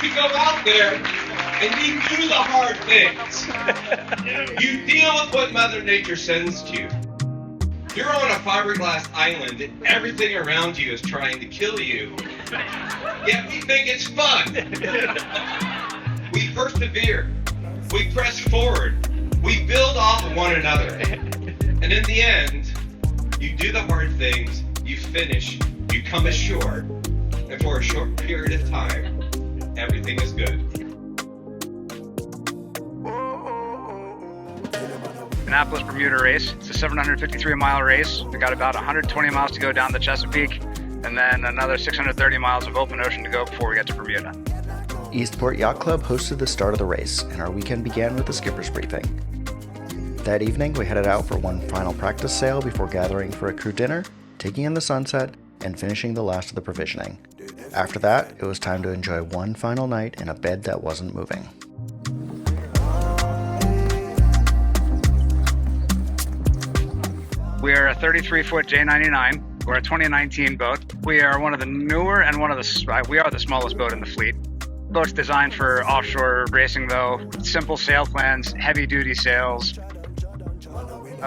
You go out there and you do the hard things. You deal with what Mother Nature sends to you. You're on a fiberglass island and everything around you is trying to kill you. Yet we think it's fun. We persevere. We press forward. We build off of one another. And in the end, you do the hard things, you finish, you come ashore, and for a short period of time, everything is good. Annapolis Bermuda Race. It's a 753-mile race. We got about 120 miles to go down the Chesapeake, and then another 630 miles of open ocean to go before we get to Bermuda. Eastport Yacht Club hosted the start of the race, and our weekend began with a skipper's briefing. That evening, we headed out for one final practice sail before gathering for a crew dinner, taking in the sunset, and finishing the last of the provisioning. After that, it was time to enjoy one final night in a bed that wasn't moving. We are a 33-foot J99. We're a 2019 boat. We are one of the newer and we are the smallest boat in the fleet. Boat's designed for offshore racing though. Simple sail plans, heavy duty sails.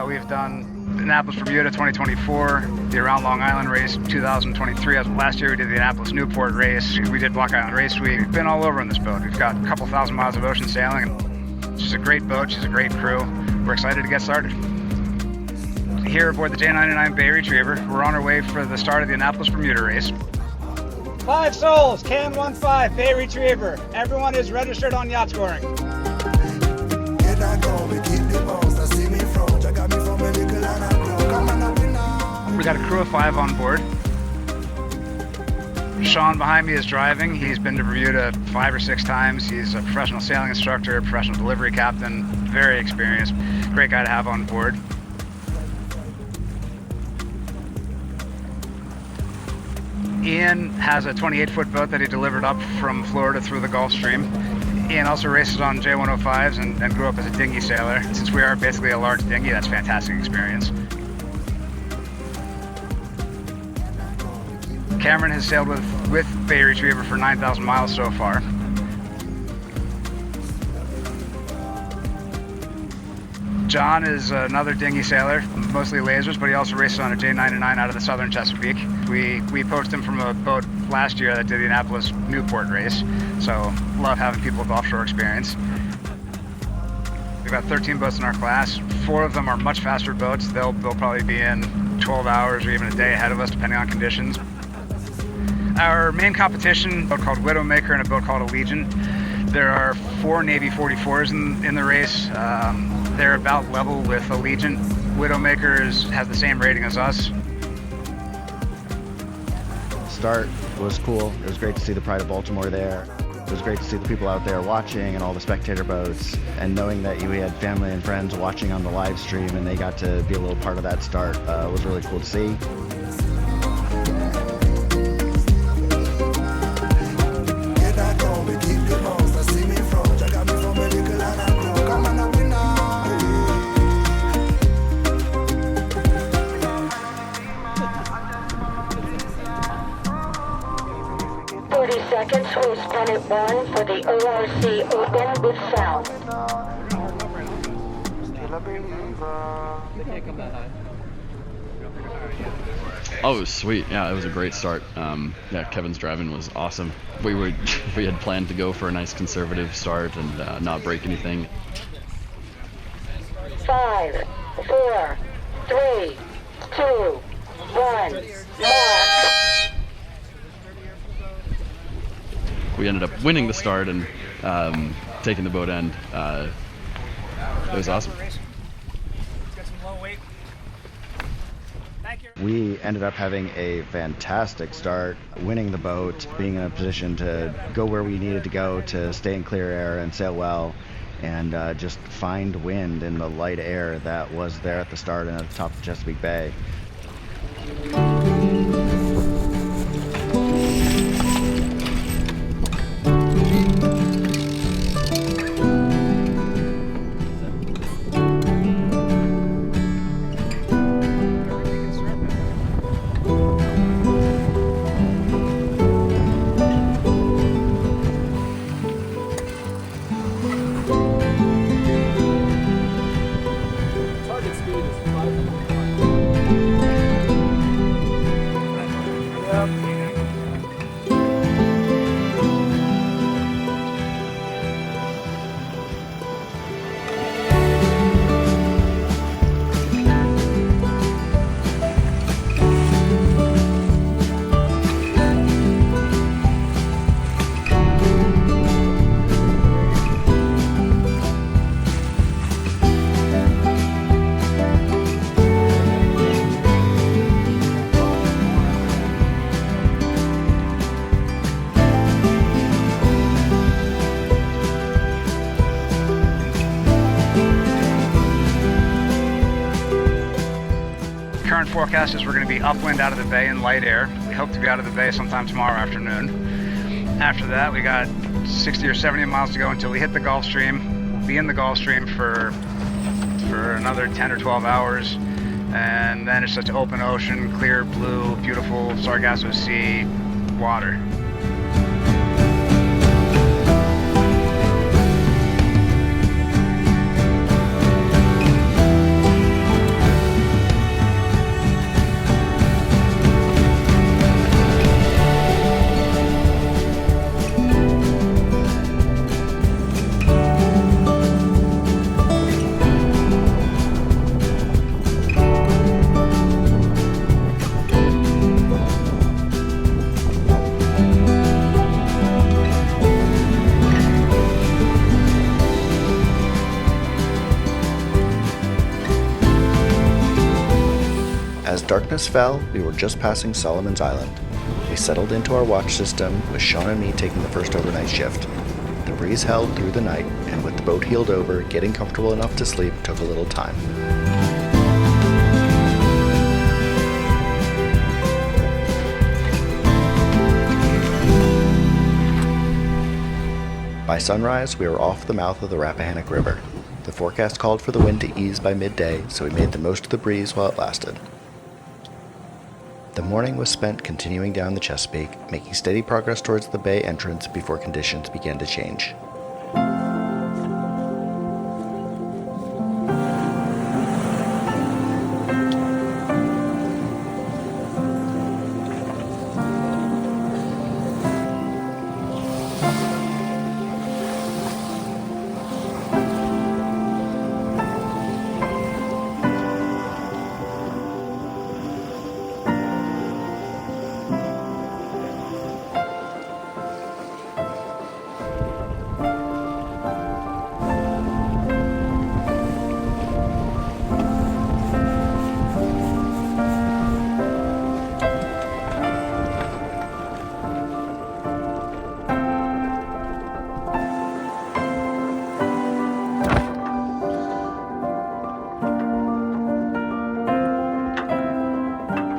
We've done Annapolis Bermuda 2024, the Around Long Island race 2023. Last year we did the Annapolis Newport race. We did Block Island Race Week. We've been all over on this boat. We've got a couple thousand miles of ocean sailing. She's a great boat. She's a great crew. We're excited to get started. Here aboard the J99 Bay Retriever, we're on our way for the start of the Annapolis Bermuda Race. 5 souls, Can 15, Bay Retriever. Everyone is registered on yacht scoring. We got a crew of 5 on board. Sean behind me is driving. He's been to Bermuda 5 or 6 times. He's a professional sailing instructor, professional delivery captain, very experienced. Great guy to have on board. Ian has a 28-foot boat that he delivered up from Florida through the Gulf Stream. Ian also races on J105s and grew up as a dinghy sailor. Since we are basically a large dinghy, that's a fantastic experience. Cameron has sailed with Bay Retriever for 9,000 miles so far. John is another dinghy sailor, mostly lasers, but he also races on a J99 out of the southern Chesapeake. We poached him from a boat last year that did the Annapolis Newport race, so love having people with offshore experience. We've got 13 boats in our class. 4 of them are much faster boats. They'll probably be in 12 hours or even a day ahead of us, depending on conditions. Our main competition, a boat called Widowmaker and a boat called Allegiant. There are 4 Navy 44s in the race. They're about level with Allegiant. Widowmaker has the same rating as us. Start was cool. It was great to see the Pride of Baltimore there. It was great to see the people out there watching and all the spectator boats, and knowing that we had family and friends watching on the live stream and they got to be a little part of that start was really cool to see. Seconds, we'll spin at 1 for the ORC Open with sound. Oh, it was sweet. Yeah, it was a great start. Yeah, Kevin's driving was awesome. We had planned to go for a nice conservative start and not break anything. 5, 4, 3, 2, 1, mark. We ended up winning the start and taking the boat end. It was awesome. We ended up having a fantastic start, winning the boat, being in a position to go where we needed to go to stay in clear air and sail well, and just find wind in the light air that was there at the start and at the top of Chesapeake Bay. forecast is we're going to be upwind out of the bay in light air. We hope to be out of the bay sometime tomorrow afternoon. After that, we got 60 or 70 miles to go until we hit the Gulf Stream. We'll be in the Gulf Stream for another 10 or 12 hours. And then it's such open ocean, clear blue, beautiful Sargasso Sea water. As darkness fell, we were just passing Solomon's Island. We settled into our watch system, with Sean and me taking the first overnight shift. The breeze held through the night, and with the boat heeled over, getting comfortable enough to sleep took a little time. By sunrise, we were off the mouth of the Rappahannock River. The forecast called for the wind to ease by midday, so we made the most of the breeze while it lasted. The morning was spent continuing down the Chesapeake, making steady progress towards the bay entrance before conditions began to change.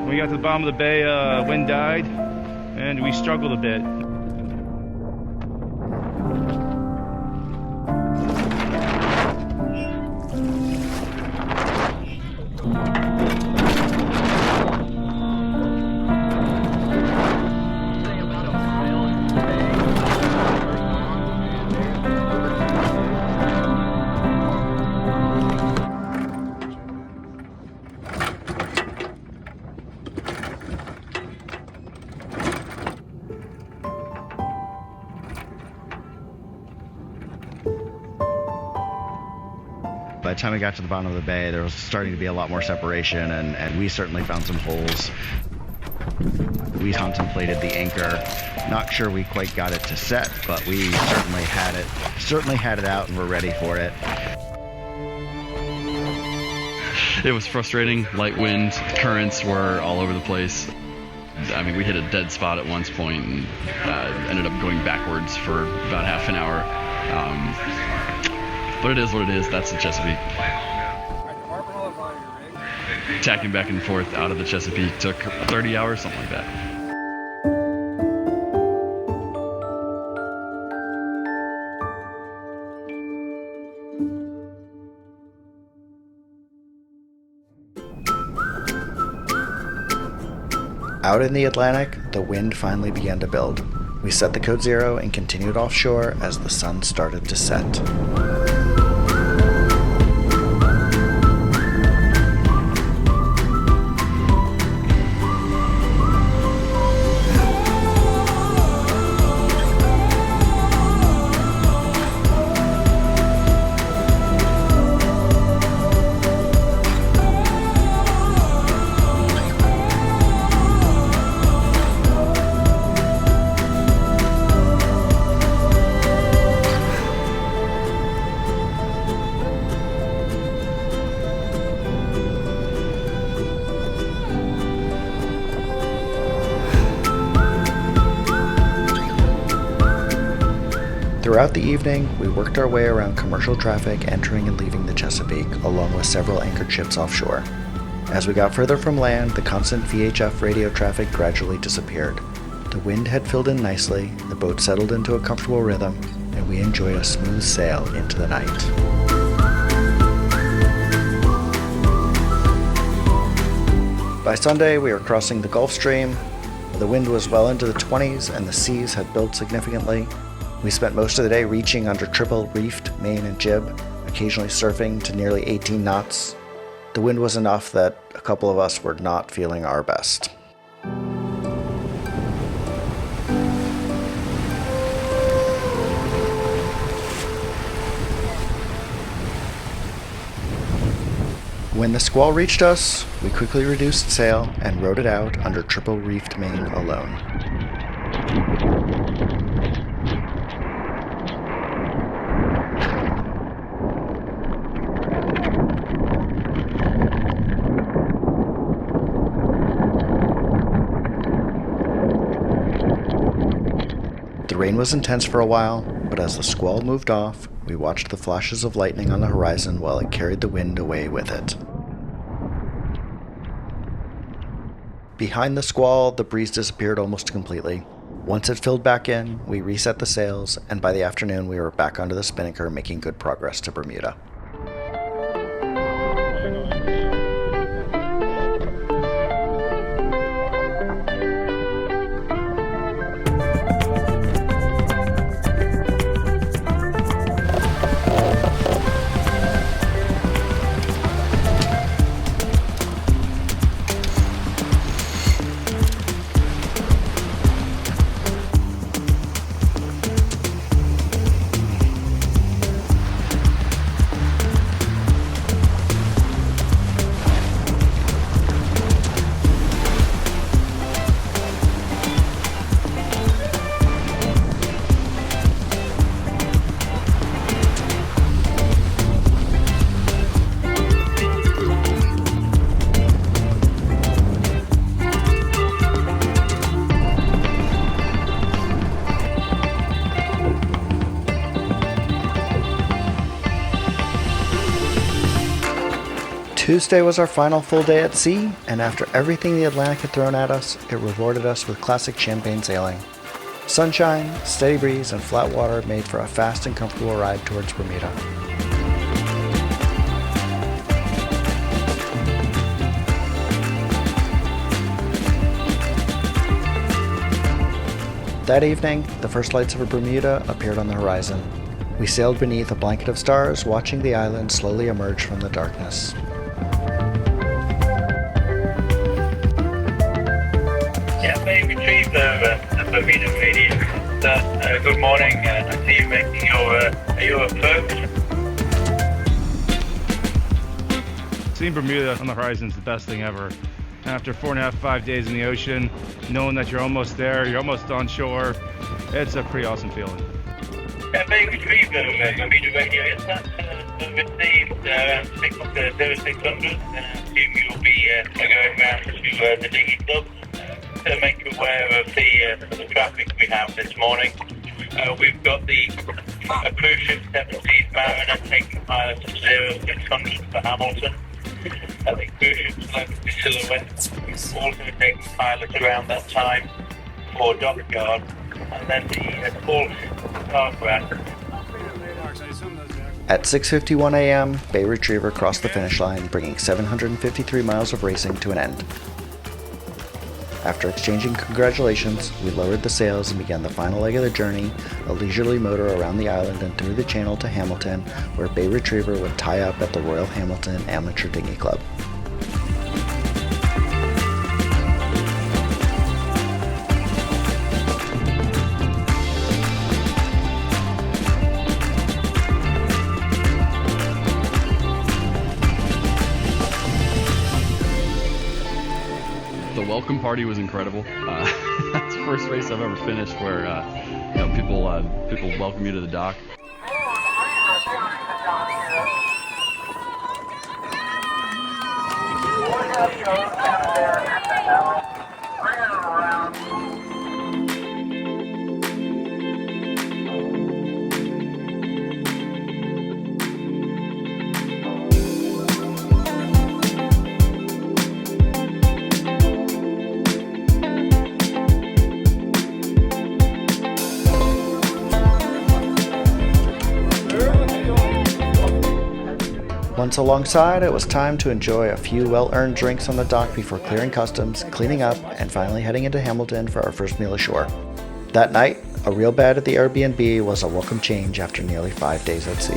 We got to the bottom of the bay, wind died, and we struggled a bit. By the time we got to the bottom of the bay, there was starting to be a lot more separation, and we certainly found some holes. We contemplated the anchor. Not sure we quite got it to set, but we certainly had it out and were ready for it. It was frustrating. Light wind, currents were all over the place. I mean, we hit a dead spot at one point and ended up going backwards for about half an hour. But it is what it is. That's the Chesapeake. Tacking back and forth out of the Chesapeake took 30 hours, something like that. Out in the Atlantic, the wind finally began to build. We set the code 0 and continued offshore as the sun started to set. Throughout the evening, we worked our way around commercial traffic entering and leaving the Chesapeake, along with several anchored ships offshore. As we got further from land, the constant VHF radio traffic gradually disappeared. The wind had filled in nicely, the boat settled into a comfortable rhythm, and we enjoyed a smooth sail into the night. By Sunday, we were crossing the Gulf Stream. The wind was well into the 20s and the seas had built significantly. We spent most of the day reaching under triple reefed main and jib, occasionally surfing to nearly 18 knots. The wind was enough that a couple of us were not feeling our best. When the squall reached us, we quickly reduced sail and rode it out under triple reefed main alone. The rain was intense for a while, but as the squall moved off, we watched the flashes of lightning on the horizon while it carried the wind away with it. Behind the squall, the breeze disappeared almost completely. Once it filled back in, we reset the sails, and by the afternoon we were back onto the spinnaker making good progress to Bermuda. Tuesday was our final full day at sea, and after everything the Atlantic had thrown at us, it rewarded us with classic champagne sailing. Sunshine, steady breeze, and flat water made for a fast and comfortable ride towards Bermuda. That evening, the first lights of Bermuda appeared on the horizon. We sailed beneath a blanket of stars, watching the island slowly emerge from the darkness. Bermuda Radio. Good morning. I see you making your approach. Seeing Bermuda on the horizon is the best thing ever. After 4.5, 5 days in the ocean, knowing that you're almost there, you're almost on shore, it's a pretty awesome feeling. Very good retrieval, Bermuda Radio. Is that received around 600? I assume you'll be going around to the dinghy club to make you aware of the traffic we have this morning. We've got the cruise ship 7 Seas Mariner taking pilots at 0600 for Hamilton. The cruise ship's Local Silhouette also taking pilots around that time for Dockyard. And then the Paul Starcraft. At 6:51 a.m., Bay Retriever crossed the finish line, bringing 753 miles of racing to an end. After exchanging congratulations, we lowered the sails and began the final leg of the journey, a leisurely motor around the island and through the channel to Hamilton, where Bay Retriever would tie up at the Royal Hamilton Amateur Dinghy Club. The welcome party was incredible. That's the first race I've ever finished where people welcome you to the dock. Once alongside, it was time to enjoy a few well-earned drinks on the dock before clearing customs, cleaning up, and finally heading into Hamilton for our first meal ashore. That night, a real bed at the Airbnb was a welcome change after nearly 5 days at sea.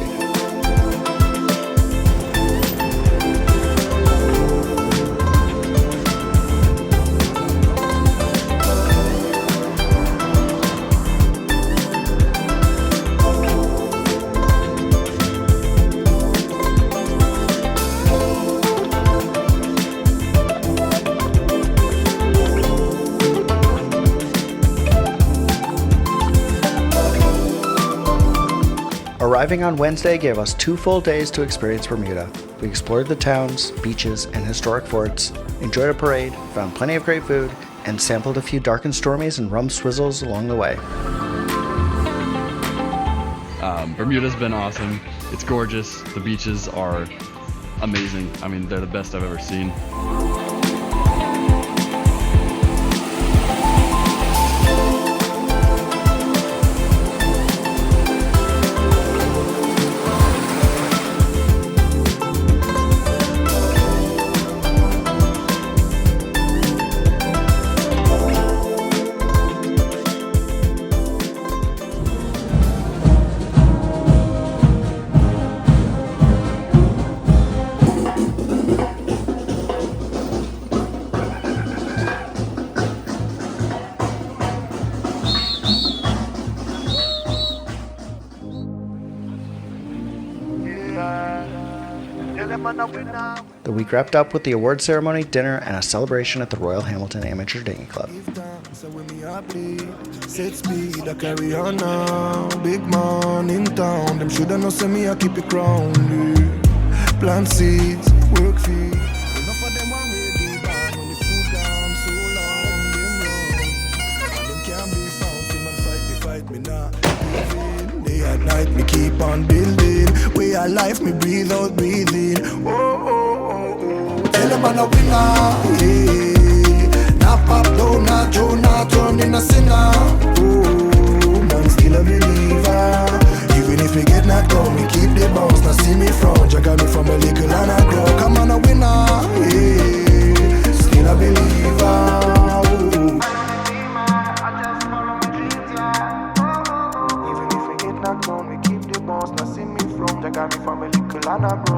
Arriving on Wednesday gave us 2 full days to experience Bermuda. We explored the towns, beaches, and historic forts, enjoyed a parade, found plenty of great food, and sampled a few dark and stormies and rum swizzles along the way. Bermuda's been awesome. It's gorgeous. The beaches are amazing. I mean, they're the best I've ever seen. The week wrapped up with the award ceremony, dinner, and a celebration at the Royal Hamilton Amateur Dinghy Club. Set speed, I carry on now. Big man in town, them shoulda know say me I keep it grounded. Plant seeds, work feed. Enough of them are ready down when the food down so long. Them run, and them can't be found. See man fight, they fight me now. Day and night me keep on building. Way of life me breathe out, breathe in. Oh, oh, oh, oh. Tell them I'm a winner, yeah. Not pop down, not Joe, not turn in a sinner. Oh, man still a believer. Even if we get knocked down, we keep the bounce. Now see me front, you got me from a little and I grow. Come on a winner, yeah. Still a believer. Even if we get knocked down, we keep the bounce. Now see me front, you got me from a little and I grow.